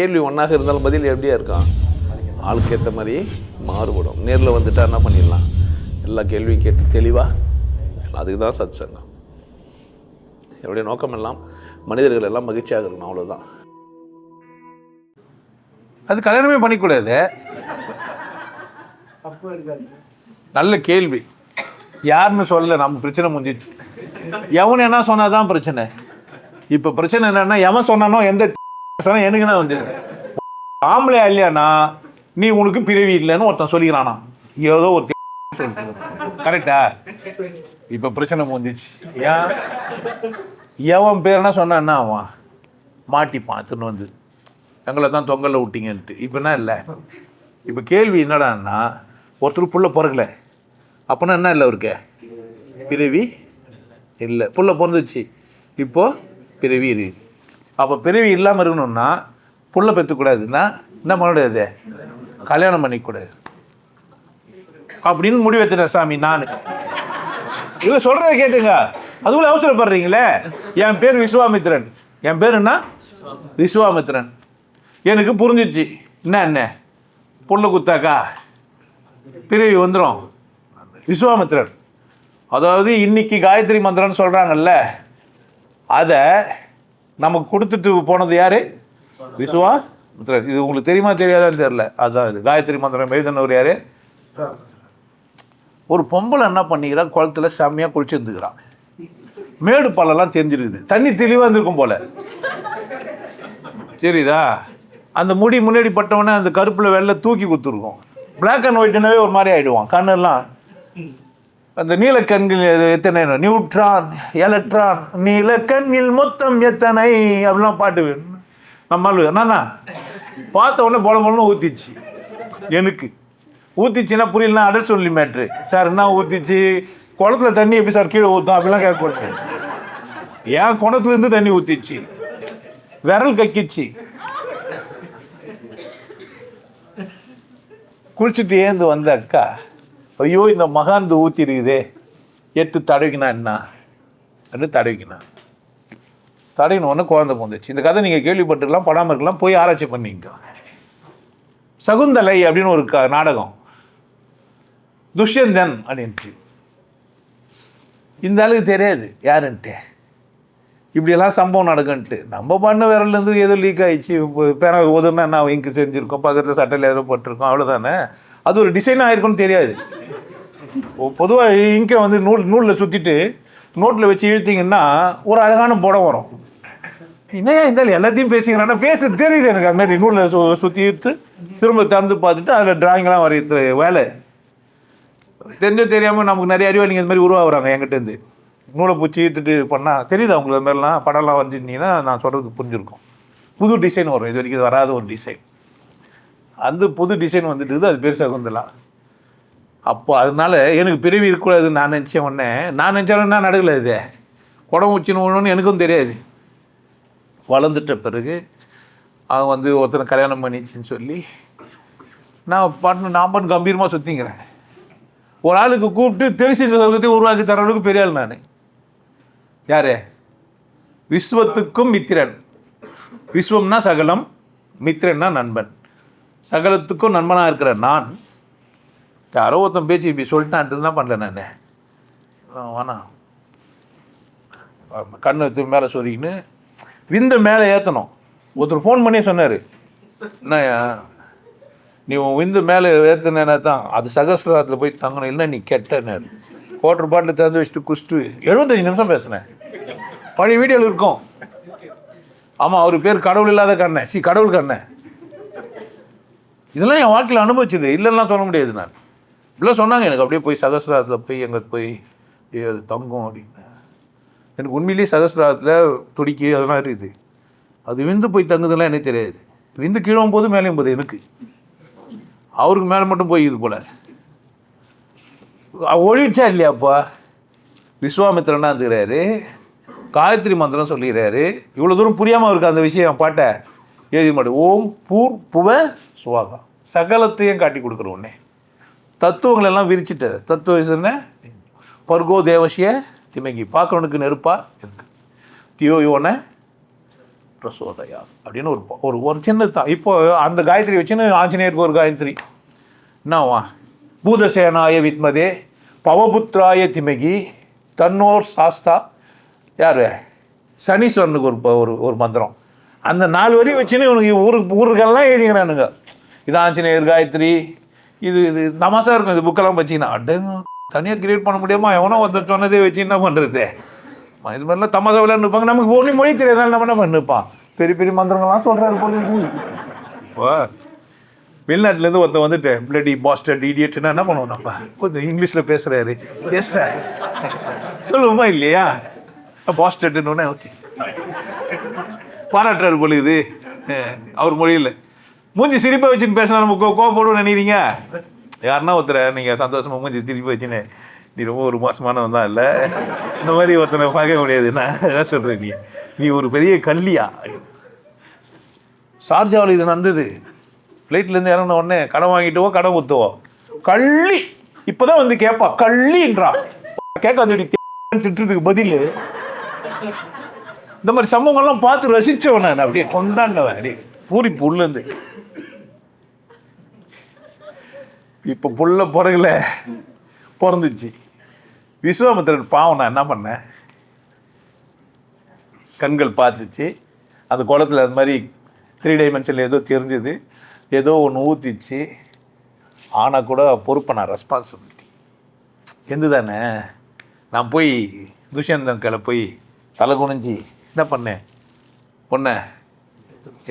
கேள்வி ஒன்றாக இருந்தாலும் பதில் எப்படியா இருக்கான், ஆளுக்கு ஏற்ற மாதிரி மாறுபடும். நேரில் வந்துட்டால் என்ன பண்ணிடலாம், எல்லா கேள்வியும் கேட்டு தெளிவாக. அதுக்கு தான் சத் சங்கம். என்னுடைய நோக்கம் எல்லாம் மனிதர்கள் எல்லாம் மகிழ்ச்சியாக இருக்கணும், அவ்வளோதான். அது கல்யாணமே பண்ணிக்கூடாது. நல்ல கேள்வி. யாருன்னு சொல்லலை, நம்ம பிரச்சனை முடிஞ்சிச்சு. எவன் என்ன சொன்னாதான் பிரச்சனை. இப்போ பிரச்சனை என்னன்னா, எவன் சொன்னானோ எந்த சொன்னா எனக்குன்னா வந்து ஆம்பளையா இல்லையானா நீ உனக்கு பிறவி இல்லைன்னு ஒருத்தன் சொல்லிக்கிறானா, ஏதோ ஒரு கரெக்டா. இப்போ பிரச்சனை முடிஞ்சிச்சு. ஏன் எவன் பேர் என்ன சொன்னான்னா அவன் மாட்டிப்பான் திருன்னு வந்து எங்களை தான் தொங்கலில் விட்டீங்கன்ட்டு. இப்போ என்ன இல்லை, இப்போ கேள்வி என்னடான்னா, ஒருத்தர் புள்ள பிறக்கல அப்போனா என்ன இல்லை, அவருக்கு பிறவி இல்லை. புள்ள பிறந்துச்சு, இப்போது பிறவி இருக்குது. அப்போ பிறவி இல்லாமல் இருக்கணும்னா புள்ள பெற்றுக்கூடாதுன்னா என்ன பண்ணக்கூடாது, கல்யாணம் பண்ணிக்கூடாது அப்படின்னு முடிவு வச்சுட்டேன் சாமி நான். இதை சொல்கிறத கேட்டுங்க, அதுக்குள்ளே அவசரப்படுறீங்களே. என் பேர் விஸ்வாமித்திரன். என் பேர் என்ன, விஸ்வாமித்திரன். எனக்கு புரிஞ்சிச்சு என்ன புள்ள குத்தாக்கா பிறவி வந்துடும். விஸ்வாமித்திரன் அதாவது இன்னைக்கு காயத்ரி மந்திரம்னு சொல்கிறாங்கல்ல, அதை நமக்கு கொடுத்துட்டு போனது யார், விஸ்வாமித்திரன். இது உங்களுக்கு தெரியுமா தெரியாதான்னு தெரியல. அதுதான் இது காயத்ரி மந்திரம் எழுதினவர் யார். ஒரு பொம்பளை என்ன பண்ணிக்கிறான், குளத்தில் செம்மையாக குளிச்சுருந்துக்கிறான். மேடு பள்ளம்லாம் தெரிஞ்சிருக்குது, தண்ணி தெளிவாக இருந்திருக்கும் போல, சரிதா. அந்த முடி முன்னாடி பட்டவொடனே அந்த கருப்பில் வெள்ளை தூக்கி கொடுத்துருக்கும். பிளாக் அண்ட் ஒயிட்னாவே ஒரு மாதிரி ஆகிடுவான் கண்ணெல்லாம். அந்த நீலக்கண்கள் எத்தனை, நியூட்ரான் எலக்ட்ரான் நீலக்கண்ணில் மொத்தம் எத்தனை அப்படிலாம் பாட்டு நம்மளால் என்ன தான் பார்த்த உடனே போல போலன்னு ஊற்றிச்சு. எனக்கு ஊற்றிச்சுன்னா புரியலனா அடல் சொல்லி மேட்ரு சார். என்ன ஊற்றிச்சு, குளத்துல தண்ணி எப்படி சார் கீழே ஊற்றும் அப்படிலாம் கேட்கக்கூடாது. ஏன் குளத்துலேருந்து தண்ணி ஊற்றிச்சு, விரல் கக்கிச்சு, குளிச்சுட்டு ஏந்து வந்த அக்கா, ஐயோ இந்த மகாந்து ஊற்றி இருக்குதே, எடுத்து தடவிக்கினா என்ன அப்படின்னு தடவினோடனே குழந்தை போந்துச்சு. இந்த கதை நீங்கள் கேள்விப்பட்டிருக்கலாம், படாமல் இருக்கலாம், போய் ஆராய்ச்சி பண்ணிங்க. சகுந்தலை அப்படின்னு ஒரு நாடகம், துஷ்யந்தன் அப்படின்ட்டு. இந்த ஆளுக்கு தெரியாது யாருன்ட்டு, இப்படியெல்லாம் சம்பவம் நடக்குன்ட்டு. நம்ம பண்ண விரல்லேருந்து ஏதோ லீக் ஆகிடுச்சு, பேனா உதவுனா என்ன இங்கு செஞ்சுருக்கோம், பக்கத்தில் சட்டையில் ஏதோ போட்டிருக்கோம், அவ்வளோதானே. அது ஒரு டிசைன் ஆகிருக்குன்னு தெரியாது. பொதுவாக இங்கே வந்து நூலில் சுற்றிட்டு நோட்டில் வச்சு இழுத்திங்கன்னா ஒரு அழகான படம் வரும். என்னையா இருந்தாலும் எல்லாத்தையும் பேசிக்கிறான்னா பேச தெரியுது எனக்கு. அது மாதிரி நூலில் சுற்றி இழுத்து திரும்ப திறந்து பார்த்துட்டு அதில் டிராயிங்லாம் வரையிற வேலை தெரிஞ்சும் தெரியாமல் நமக்கு நிறைய அறிவாளிங்க இந்த மாதிரி உருவாகுறாங்க என்கிட்டேருந்து. நூலை பூச்சி இழுத்துட்டு பண்ணால் தெரியுது அவங்களுக்கு. அது மாதிரிலாம் படம்லாம் வந்துருந்தீங்கன்னா நான் சொல்கிறதுக்கு புரிஞ்சுருக்கும். புது டிசைன் வரும், இது வரைக்கும் வராத ஒரு டிசைன். அந்த புது டிசைன் வந்துட்டு அது பேர் சகுந்தலா. அப்போ அதனால எனக்கு பிறவி இருக்கக்கூடாதுன்னு நான் நினச்சேன். உடனே நான் நினச்சாலும் என்ன நடக்கலை, இது குடம் ஊச்சின்னு எனக்கும் தெரியாது. வளர்ந்துட்ட பிறகு அவன் வந்து ஒருத்தனை கல்யாணம் பண்ணிச்சின்னு சொல்லி நான் பாட்டு கம்பீரமாக சுற்றிங்கிறேன். ஒரு ஆளுக்கு கூப்பிட்டு தெரிசி இந்த சொர்க்கத்தை உருவாக்கி தர அளவுக்கு பெரிய ஆள் நான். யார், விஸ்வத்துக்கும் மித்திரன். விஸ்வம்னா சகலம், மித்திரன்னா நண்பன். சகலத்துக்கும் நண்பனாக இருக்கிற நான் யாரோ ஒருத்தன் பேச்சு இப்படி சொல்லிட்டான்ட்டு தான் பண்ணல நான். வேணாம், கண்ணு மேலே சொரிக்கின்னு விந்த மேலே ஏற்றணும். ஒருத்தர் ஃபோன் பண்ணி சொன்னார், என்னையா நீ உன் விந்து மேலே ஏற்றினா தான் அது சகஸ்திரத்தில் போய் தங்கணும், இல்லை நீ கெட்டனார். குவார்டர் பாட்டில் திறந்து வச்சுட்டு குடிச்சிட்டு 75 நிமிஷம் பேசினேன். பழைய வீடியோவில் இருக்கும். ஆமாம், அவர் பேர் கடவுள் இல்லாத கண்ணன், கடவுள் கண்ணன். இதெல்லாம் என் வாழ்க்கையில் அனுபவிச்சது, இல்லைன்னா சொல்ல முடியாது. நான் இப்படிலாம் சொன்னாங்க எனக்கு. அப்படியே போய் சகஸ்திரத்தில் போய் எங்கே போய் அது தங்கும் அப்படின்னு. எனக்கு உண்மையிலேயே சகஸ்திரத்தில் துடிக்கி அதெல்லாம் இருக்குது. அது விந்து போய் தங்குதெல்லாம் எனக்கு தெரியாது. விந்து கீழும் போது மேலேயும் போது எனக்கு. அவருக்கு மேலே மட்டும் போய் இது போல் ஒழிச்சா இல்லையாப்பா. விஸ்வாமித்திரனா இருக்கிறாரு, காயத்ரி மந்திரம் சொல்லிடுறாரு. இவ்வளோ தூரம் புரியாமல் அவருக்கு அந்த விஷயம் பாட்டை எழுதி மாட்டேன். ஓம் பூர் புவ சுவாகா, சகலத்தையும் காட்டி கொடுக்குற உடனே தத்துவங்கள் எல்லாம் விரிச்சிட்டது. தத்துவ என்ன, பர்கோ தேவசிய திமங்கி, பார்க்குறவனுக்கு நெருப்பா இருக்கு, தியோ யோன பிரசோதயா அப்படின்னு ஒரு ஒரு சின்ன இப்போ அந்த காயத்ரி வச்சுன்னு ஆஞ்சநேயருக்கு ஒரு காயத்ரி என்னவா, பூதசேனாய வித்மதே பவபுத்ராய திமகி தன்னோர் சாஸ்தா, யார், சனீஸ்வரனுக்கு ஒரு ஒரு மந்திரம். அந்த 4 வரி வச்சுன்னு இவனுக்கு ஊருக்கெல்லாம் எழுதிக்கிறானுங்க. இது ஆஞ்சநேயர் காயத்ரி, இது தமாசா இருக்கும். இது புக்கெல்லாம் வச்சிங்கன்னா தனியாக கிரியேட் பண்ண முடியாமல் எவனோ ஒருத்தர் சொன்னதே வச்சு என்ன பண்ணுறது, இது மாதிரிலாம் தமாசா விளையாண்டுப்பாங்க. நமக்கு ஒன்றும் மொழி தெரியாதாலும் நம்ம என்ன பண்ணிருப்பான், பெரிய பெரிய மந்திரங்கள்லாம் சொல்கிறாரு போல. இப்போ வெளிநாட்டிலேருந்து ஒருத்தர் வந்துட்டு பிளடி பாஸ்டர்ட் இடியட்னா என்ன பண்ணுவோம், நம்ம கொஞ்சம் இங்கிலீஷில் பேசுகிறாரு, எஸ் சார் சொல்லுவோமா இல்லையா, பாஸ்டர்ட்னு ஓகே பாராட்டுறாரு போல. இது அவர் மொழியில் மூஞ்சி சிரிப்பை வச்சுன்னு பேசினா நம்ம கோவப்படுவோம் நினைக்கிறீங்க. யாருன்னா ஒருத்தரை நீங்கள் சந்தோஷமாக மூஞ்சி சிரிப்பை வச்சுன்னு நீ ரொம்ப ஒரு மோசமானவன் தான் இல்லை, இந்த மாதிரி ஒருத்தனை பார்க்க முடியாது. நான் என்ன சொல்கிறேன், நீ ஒரு பெரிய கல்லியா. ஷார்ஜாவில் இது நடந்தது. ஃப்ளைட்லேருந்து இறங்கின உடனே கடன் வாங்கிட்டுவோ கடன் ஊற்றுவோ, கள்ளி இப்போ தான் வந்து கேட்பா, கள்ளின்றா கேட்க வந்து திட்டுறதுக்கு பதில். இந்த மாதிரி சம்பவங்கள்லாம் பார்த்து ரசித்தவன் நான், அப்படியே கொண்டாண்டவன், அப்படியே பூரிப்பு உள்ளேருந்து. இப்போ புள்ள பிறகுல பிறந்துச்சு. விஸ்வாமித்திரன் பாவம், நான் என்ன பண்ணேன், கண்கள் பார்த்துச்சு, அந்த குளத்தில் அது மாதிரி 3 டைமென்ஷனில் ஏதோ தெரிஞ்சுது, ஏதோ ஒன்று ஊற்றிச்சு. ஆனால் கூட பொறுப்பை நான் ரெஸ்பான்சிபிலிட்டி எந்த தானே. நான் போய் துஷ்யந்தன் கையில் போய் தலை குனிஞ்சி என்ன பண்ணேன், பொண்ணை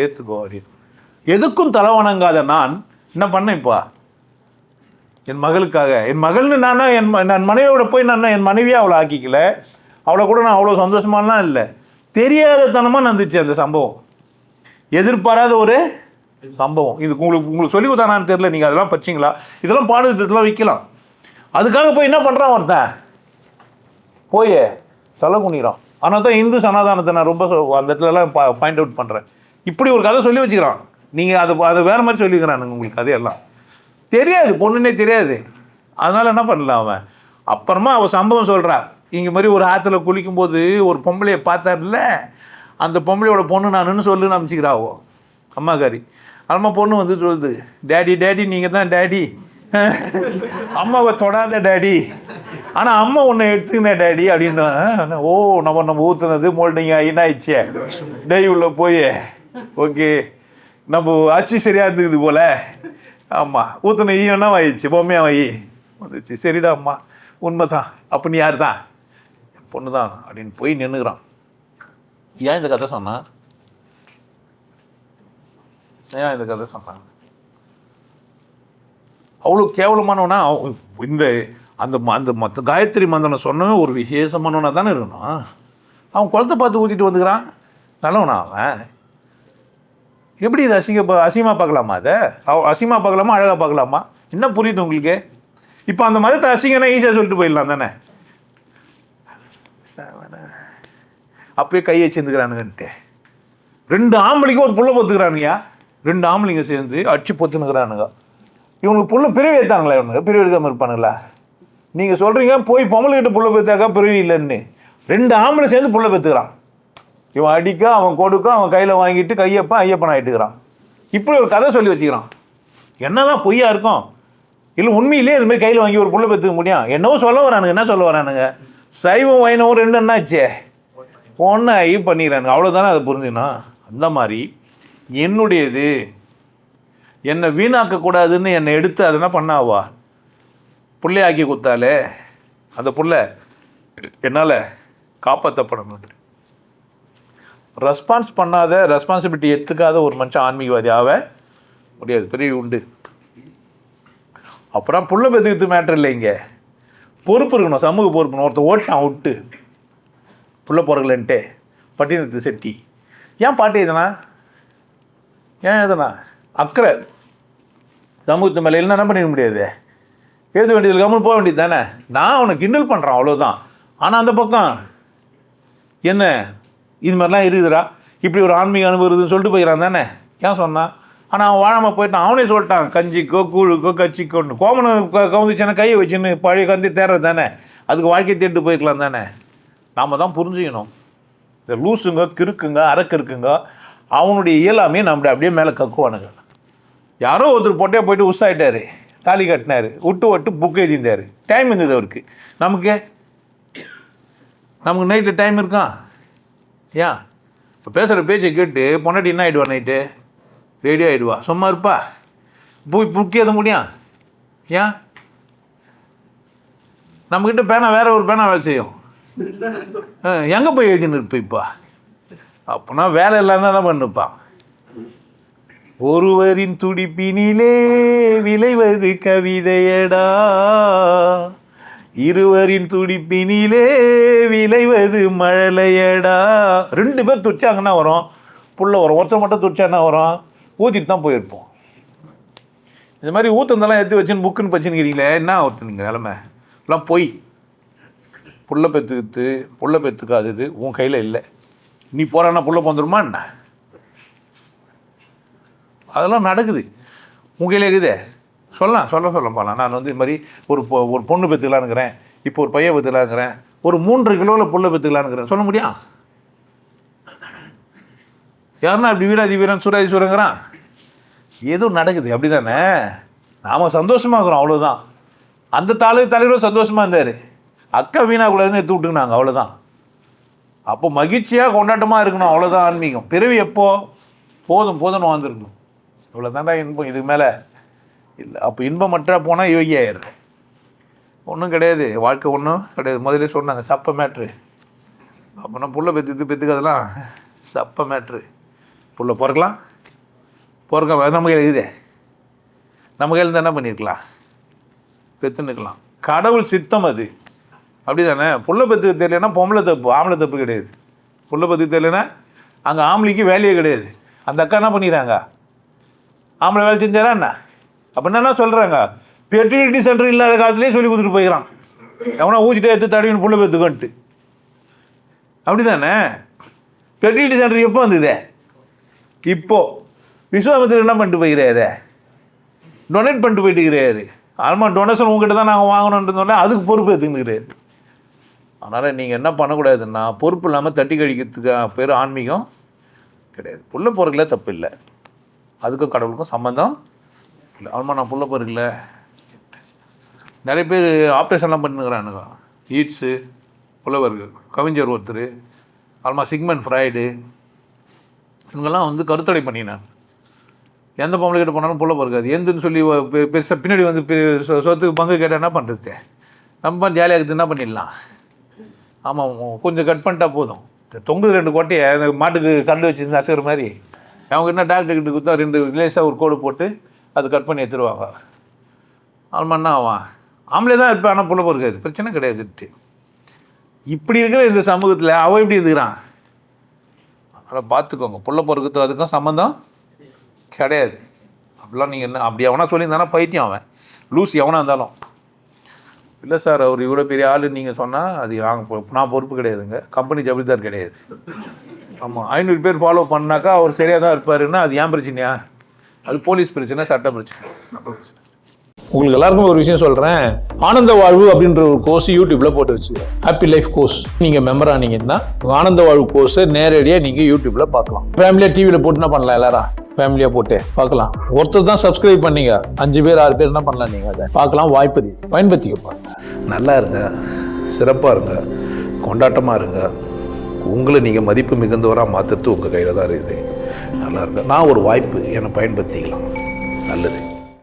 ஏற்றுக்கோ அப்படின்னு. எதுக்கும் தலை வணங்காத நான் என்ன பண்ணேன், இப்போ என் மகளுக்காக, என் மகள்னு நான் என் மனைவியோட போய் நான் என் மனைவியாக அவளை ஆக்கிக்கல, அவளை கூட நான் அவ்வளோ சந்தோஷமாலாம் இல்லை, தெரியாதத்தனமாக நடந்துச்சு அந்த சம்பவம், எதிர்பாராத ஒரு சம்பவம். இது உங்களுக்கு சொல்லி கொடுத்தானான்னு தெரியல, நீங்கள் அதெல்லாம் படிச்சிங்களா, இதெல்லாம் பாடத்திட்டத்தெல்லாம் வைக்கலாம். அதுக்காக போய் என்ன பண்ணுறான் ஒருத்தன், போய் தலை குனிறான். ஆனால் தான் இந்து சனாதானத்தை நான் ரொம்ப அந்த இடத்துலலாம் பாயிண்ட் அவுட் பண்ணுறேன். இப்படி ஒரு கதை சொல்லி வச்சுக்கிறான், நீங்கள் அதை வேறு மாதிரி சொல்லிக்கிறானுங்க. உங்களுக்கு கதையெல்லாம் தெரியாது, பொண்ணுன்னே தெரியாது. அதனால் என்ன பண்ணலாம் அவன். அப்புறமா அவள் சம்பவம் சொல்கிறா, இங்கே மாதிரி ஒரு ஆற்றுல குளிக்கும்போது ஒரு பொம்பளையை பார்த்தாருல, அந்த பொம்பளையோட பொண்ணு நானுன்னு சொல்லுன்னு அமைச்சிக்கிறாவோ அம்மாக்காரி. அம்மா பொண்ணு வந்து சொல்லுது, டேடி டேடி நீங்கள் தான் டேடி, அம்மாவை தொடாத டேடி, ஆனால் அம்மா ஒன்று எடுத்துக்கினேன் டேடி அப்படின்னா. ஓ நம்ம ஊற்றுனது மோல்டிங் ஆகி என்ன ஆயிடுச்சே, டெய் உள்ள போய் ஓகே நம்ம ஆச்சு சரியாக இருந்துக்குது போல். ஆமாம் ஊற்றுன ஈயன்னா ஆயிடுச்சு, பொம்மையாக வாங்கி வந்துச்சு. சரிடா அம்மா உண்மை தான், அப்போ நீ யார் தான், பொண்ணு தான் அப்படின்னு போய் நின்றுக்கிறான். ஏன் இந்த கதை சொன்னான், ஏன் இந்த கதை சொன்னான், அவ்வளோ கேவலமானவனா இந்த அந்த அந்த மற்ற காயத்ரி மந்திரம் சொன்னவன் ஒரு விசேஷமானவனா தானே இருக்கணும். அவன் குளத்தை பார்த்து ஊற்றிட்டு வந்துக்கிறான், நல்லவனா அவன். எப்படி இது அசிங்கமாக பார்க்கலாமா, அதை அசிங்கமாக பார்க்கலாமா அழகாக பார்க்கலாமா, என்ன புரியுது உங்களுக்கு. இப்போ அந்த மதத்தை அசிங்கன்னா ஈஸியாக சொல்லிட்டு போயிடலாம் தானே. அப்பயே கையை வச்சுருந்துக்கிறானுங்கன்ட்டு 2 ஆம்பளைக்கு ஒரு புள்ள பொத்துக்கிறானுங்கயா, 2 ஆம்பளைங்க சேர்ந்து அடிச்சு பொத்துனுக்கிறானுங்க. இவனுக்கு புள்ள பிரிவு ஏற்றாங்களா, இவனுங்க பிரிவு எடுக்காமல் இருப்பானுங்களா. நீங்கள் சொல்கிறீங்க போய் பொம்பளைக்கிட்ட புள்ள பெற்றாக்கா பிரிவு இல்லைன்னு, 2 ஆம்பளை சேர்ந்து புள்ள பெற்றுக்கிறான். இவன் அடிக்க, அவன் கொடுக்க, அவன் கையில் வாங்கிட்டு ஐயப்பன் ஆகிட்டுக்கிறான். இப்படி ஒரு கதை சொல்லி வச்சுக்கிறான். என்னதான் பொய்யா இருக்கும், இல்லை உண்மையிலே இதுமாதிரி கையில் வாங்கி ஒரு புள்ள பெற்றுக்க முடியும். என்னவோ சொல்ல வரானுங்க, என்ன சொல்ல வரானுங்க, சைவம் வைணவம் 2 என்னாச்சே ஒன்று ஐ பண்ணிக்கிறானுங்க, அவ்வளோதானே. அதை புரிஞ்சுக்கணும். அந்த மாதிரி என்னுடையது, என்னை வீணாக்கக்கூடாதுன்னு என்னை எடுத்து அதை என்ன பண்ணாவா பிள்ளையாக்கி கொடுத்தாலே, அந்த புள்ள என்னால் காப்பாற்றப்படணும். ரெஸ்பான்ஸ் பண்ணாத, ரெஸ்பான்சிபிலிட்டி எடுத்துக்காத ஒரு மனுஷன் ஆன்மீகவாதி ஆக முடியாது, பெரிய உண்டு. அப்புறம் புள்ள பெற்றுக்கிறது மேட்ரு இல்லை, இங்கே பொறுப்பு இருக்கணும், சமூக பொறுப்பு. ஒருத்தர் ஓட்டான் விட்டு புள்ள பிறகுலன்ட்டு பட்டினத்து செட்டி ஏன் பாட்டு எதுனா, ஏன் எதுனா அக்கறை சமூகத்து மேலே என்ன பண்ணிட முடியாது, எழுத வேண்டியது கம்மல் போக வேண்டியது தானே. நான் அவனை கிண்டல் பண்ணுறான் அவ்வளோதான். ஆனால் அந்த பக்கம் என்ன இது மாதிரிலாம் இருக்குதுடா, இப்படி ஒரு ஆன்மீக அனுபவம் சொல்லிட்டு போயிடறான் தானே. ஏன் சொன்னான், ஆனால் அவன் வாழாமல் போயிட்டான். அவனே சொல்லிட்டான், கஞ்சிக்கோ கூழுக்கோ கச்சிக்கோன்னு கோமனை கவுந்துச்சுன்னா கையை வச்சுன்னு பழைய கந்தி தேர்றது தானே, அதுக்கு வாழ்க்கையை தேட்டு போயிருக்கலாம் தானே. நாம் தான் புரிஞ்சுக்கணும். இந்த லூசுங்க கிறுக்குங்க அரக்கிருக்குங்க அவனுடைய இயலாமே நம்மளை அப்படியே மேலே கக்குவானுங்க. யாரோ ஒருத்தர் பொட்டையாக போயிட்டு உஷாயிட்டார், தாலி கட்டினார், விட்டு புக் எழுதிந்தார், டைம் இருந்தது அவருக்கு. நமக்கு நைட்டில் டைம் இருக்கான்? ஏன் இப்போ பேசுகிற பேச்சை கேட்டு பொண்டாட்டி என்ன ஆகிடுவா, நைட்டு ரெடி ஆகிடுவா, சும்மா இருப்பா, போய் புக் எழுத முடியும்? ஏன் நம்மக்கிட்ட பேனா வேற ஒரு பேனா வேலை செய்யும், எங்கே போய் எழுதின்னு இருப்ப? இப்போ அப்போனா வேலை இல்லாமல் என்ன பண்ணிருப்பான்? ஒருவரின் துடிப்பினிலே விளைவது கவிதையடா, இருவரின் துடிப்பினிலே விளைவது மழலையடா. 2 பேர் துடிச்சாங்கன்னா வரும் புள்ள வரும், ஒருத்தர் மட்டும் துடிச்சா என்ன வரும்? ஊற்றிட்டு தான் போயிருப்போம். இந்த மாதிரி ஊற்றந்தெல்லாம் எடுத்து வச்சுன்னு புக்குன்னு பச்சுன்னுக்கிறீங்களே, என்ன ஒருத்தனுங்க நிலமை எல்லாம் போய் புள்ள பெற்றுக்காதது உன் கையில் இல்லை. நீ போகிறான்னா புள்ள வந்துடுமா என்ன? அதெல்லாம் நடக்குது, உன் கையில் இருக்குதே. சொல்ல போகலாம். நான் வந்து இது மாதிரி ஒரு பொண்ணு பெற்றுக்கலான்னுக்கிறேன், இப்போ ஒரு பையன் பெற்றுக்கலான்னுக்கிறேன், ஒரு 3 கிலோவில் புள்ள பெற்றுக்கலான்னுக்கிறேன், சொல்ல முடியும்? யாருன்னா இப்படி வீராதிவீரன் சூராதிஸ்வரங்கிறான். ஏதோ நடக்குது, அப்படி தானே? நாம் சந்தோஷமாக இருக்கிறோம், அவ்வளோதான். அந்த தலைவரும் சந்தோஷமாக இருந்தார், அக்கா வீணாக்கூடாதுன்னு எடுத்து விட்டுக்கினாங்க, அவ்வளோதான். அப்போ மகிழ்ச்சியாக கொண்டாட்டமாக இருக்கணும், அவ்வளோதான் ஆன்மீகம். பிறவி எப்போ போதும்னு வாழ்ந்துருக்கணும், இவ்வளோ தாண்டா இன்பம், இதுக்கு மேலே இல்லை. அப்போ இன்பம் மற்ற போனால் யோகி ஆயிடுறேன், ஒன்றும் கிடையாது, வாழ்க்கை ஒன்றும் கிடையாது. முதலே சொன்னாங்க சப்ப மேட்ரு. அப்போனா புள்ள பெற்றுக்கிறதுலாம் சப்ப மேட்ரு. புள்ள பிறக்க நம்ம கையில் இருக்குதே, நம்ம கையில் தான் என்ன பண்ணியிருக்கலாம், பெற்றுன்னுக்கலாம். கடவுள் சித்தம் அது, அப்படி தானே? புள்ள பெற்றுக்க தெரியலன்னா பொம்பளை தப்பு, ஆம்பளை தப்பு கிடையாது. புள்ள பெற்றுக்க தெரியலன்னா அங்கே ஆம்பளைக்கு வேலையே கிடையாது. அந்த அக்கா என்ன பண்ணிடுறாங்க, ஆம்பளை வேலை செஞ்சாரா என்ன? அப்போ என்னென்னா சொல்கிறாங்க, ஃபெர்டிலிட்டி சென்டர் இல்லாத காலத்துலேயே சொல்லி கொடுத்துட்டு போய்க்கிறான், எவனா ஊற்றிட்டே எடுத்து தடவின்னு புள்ள பெற்றுக்கன்ட்டு. அப்படி தானே? ஃபெர்டிலிட்டி சென்டர் எப்போ வந்தது? இப்போது விஸ்வாமித்திரர் என்ன பண்ணிட்டு போய்கிறாரு, டொனேட் பண்ணிட்டு போயிட்டுக்கிறாரு. ஆல்மா டொனேஷன் உங்ககிட்ட தான் நாங்கள் வாங்கணுன்றதுனால அதுக்கு பொறுப்பு எடுத்துக்கிறாரு. அதனால் நீங்கள் என்ன பண்ணக்கூடாதுன்னா, பொறுப்பு இல்லாமல் தட்டி கழிக்கிறதுக்கு பேர் ஆன்மீகம் கிடையாது. புள்ள பொறுக்கல தப்பு இல்லை, அதுக்கும் கடவுளுக்கும் சம்மந்தம் இல்லை. ஆல்மா நான் புள்ள பொறுக்கல, நிறைய பேர் ஆப்ரேஷன்லாம் பண்ணிக்கிறானுங்க. ஈட்ஸு புலவர்கள், கவிஞர் ஒருத்தர், ஆல்மா சிக்மன் ஃப்ராய்டு, இவங்கெல்லாம் வந்து கருத்தடை பண்ணினாங்க. எந்த பொம்பளைக்கிட்ட போனாலும் புள்ள பிறக்காது, எந்துன்னு சொல்லி பெருசாக பின்னாடி வந்து சொத்துக்கு பங்கு கேட்டால் என்ன பண்ணுறது? நம்ம ஜாலியாக இருக்குது, என்ன பண்ணிடலாம்? ஆமாம், கொஞ்சம் கட் பண்ணிட்டா போதும். தொங்குது 2 கொட்டையை அந்த மாட்டுக்கு கண்டு வச்சு நசுக்கிற மாதிரி, அவங்க என்ன டாக்டர்கிட்ட கொடுத்தா 2 லேஸாக ஒரு கோடு போட்டு அது கட் பண்ணி எடுத்துருவாங்க. ஆல்மான்னா ஆவான் ஆம்பளை தான் இருப்பேன், ஆனால் புள்ள பிறக்காது, பிரச்சனை கிடையாதுட்டு. இப்படி இருக்கிற இந்த சமூகத்தில் அவன் எப்படி இருக்கிறான்? அதனால் பார்த்துக்கோங்க, புள்ள பிறக்கிறது அதுக்கும் சம்மந்தம் கிடையாது. அப்படிலாம் நீங்கள் என்ன அப்படி எவனா சொல்லியிருந்தானா பைத்தியம், அவன் லூஸ் எவனா இருந்தாலும். இல்லை சார் அவர் இவ்வளோ பெரிய ஆள் நீங்கள் சொன்னால் அது நான் பொறுப்பு கிடையாதுங்க, கம்பெனி ஜபில்தார் கிடையாது. ஆமாம், 500 பேர் ஃபாலோ பண்ணாக்கா அவர் சரியாக தான் இருப்பாருன்னா அது ஏன் பிரச்சனையா? அது போலீஸ் பிரச்சனை, சட்ட பிரச்சனை. உங்களுக்கு எல்லாருக்கும் ஒரு விஷயம் சொல்கிறேன், ஆனந்த வாழ்வு அப்படின்ற ஒரு கோர்ஸ் யூடியூப்பில் போட்டு வச்சு, ஹாப்பி லைஃப் கோர்ஸ். நீங்கள் மெம்பர் ஆனீங்கன்னா ஆனந்த வாழ்வு கோர்ஸை நேரடியாக நீங்கள் யூடியூப்பில் பார்க்கலாம். ஃபேமிலியாக டிவியில் போட்டு என்ன பண்ணலாம், எல்லாரும் ஃபேமிலியாக போட்டு பார்க்கலாம். ஒருத்தர் தான் சப்ஸ்கிரைப் பண்ணீங்க, 5 பேர் 6 பேர் என்ன பண்ணலாம், நீங்கள் அதை பார்க்கலாம். வாய்ப்பு பயன்படுத்திக்க. நல்லா இருங்க, சிறப்பாக இருங்க, கொண்டாட்டமாக இருங்க. உங்களை நீங்கள் மதிப்பு மிகுந்தவராக மாற்றுறது உங்கள் கையில் தான் இருக்குது. நல்லா இருங்க. நான் ஒரு வாய்ப்பு என்னை பயன்படுத்திக்கலாம். நல்லது.